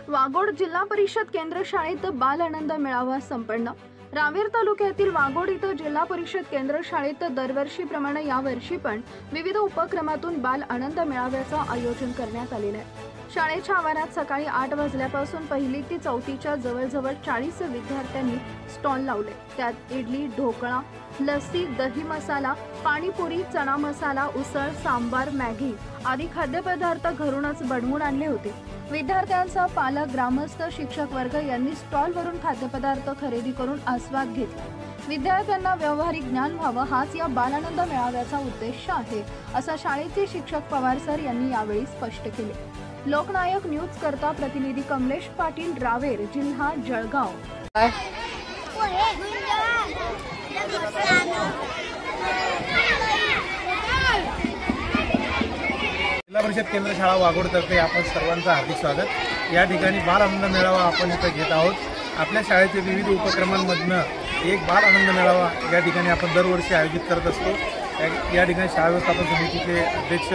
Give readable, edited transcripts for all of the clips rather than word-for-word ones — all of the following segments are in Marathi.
वाघोड जिल्हा परिषद केंद्र शाळेत बाल आनंद मेळावा संपन्न। रावेर तालुक्यातील वाघोड इथं जिल्हा परिषद केंद्र शाळेत दरवर्षीप्रमाणे यावर्षी पण विविध उपक्रमातून बाल आनंद मेळाव्याचं आयोजन करण्यात आलेलं आहे। शाळेच्या आवारात सकाळी 8 वाजल्यापासून पहिली ते चौथीच्या जवळजवळ 40 विद्यार्थ्यांनी स्टॉल लावले। त्यात इडली, ढोकळा, लस्सी, दही मसाला, पाणीपुरी, चना मसाला, उसळ, सांबार, मॅगी आदी खाद्यपदार्थ घरूनच बनवून आणले होते। विद्यार्थ्यांचा पालक, ग्रामस्थ, शिक्षक वर्ग यांनी स्टॉलवरून खाद्यपदार्थ खरेदी करून आस्वाद घेतला। विद्यार्थ्यांना व्यावहारिक ज्ञान व्हावं हाच या बालानंद मेळाव्याचा उद्देश आहे, असं शाळेचे शिक्षक पवार सर यांनी यावेळी स्पष्ट केले। लोकनायक न्यूज करता प्रतिनिधी कमलेश पाटील, रावेर, जिल्हा जळगाव। जिल्हा परिषद केंद्र शाळा वाघोडतर्फे आपण सर्वांचं हार्दिक स्वागत। या ठिकाणी बाल आनंद मेळावा आपण इथं घेत आहोत। आपल्या शाळेचे विविध उपक्रमांमधनं एक बाल आनंद मेळावा या ठिकाणी आपण दरवर्षी आयोजित करत असतो। या ठिकाणी शाळा व्यवस्थापन समितीचे अध्यक्ष,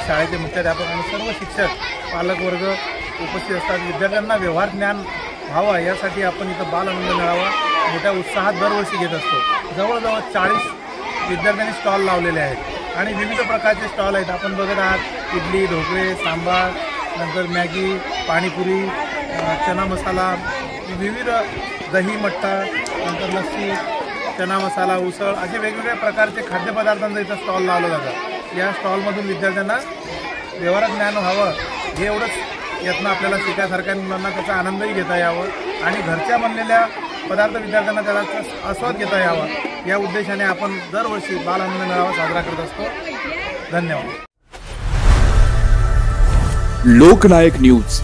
शाळेचे मुख्याध्यापक आणि सर्व शिक्षक, पालकवर्ग उपस्थित असतात। विद्यार्थ्यांना व्यवहार ज्ञान व्हावा यासाठी आपण इथं बाल आनंद मेळावा मोठ्या उत्साहात दरवर्षी घेत असतो। जवळजवळ 40 विद्यार्थ्यांनी स्टॉल लावलेले आहेत आणि विविध प्रकारचे स्टॉल आहेत। आपण बघत आहात इडली, ढोकळे, सांबार, नंतर मॅगी, पाणीपुरी, चना मसाला, विविध दही मठ्ठा, नंतर लस्सी, चना मसाला, उसळ असे वेगवेगळ्या प्रकारचे खाद्यपदार्थांचं इथं स्टॉल लावलं जातं। या स्टॉलमधून विद्यार्थ्यांना व्यवहार ज्ञान व्हावं हे एवढंच यातनं आपल्याला शिकायसारख्या मुलांना त्याचा आनंदही घेता यावं आणि घरच्या बनलेल्या पदार्थ विद्यार्थ्यांना त्याचा आस्वाद घेता यावा या उद्देशाने आपण दरवर्षी बाल आनंद मेळावा साजरा करत असतो। धन्यवाद। लोकनायक न्यूज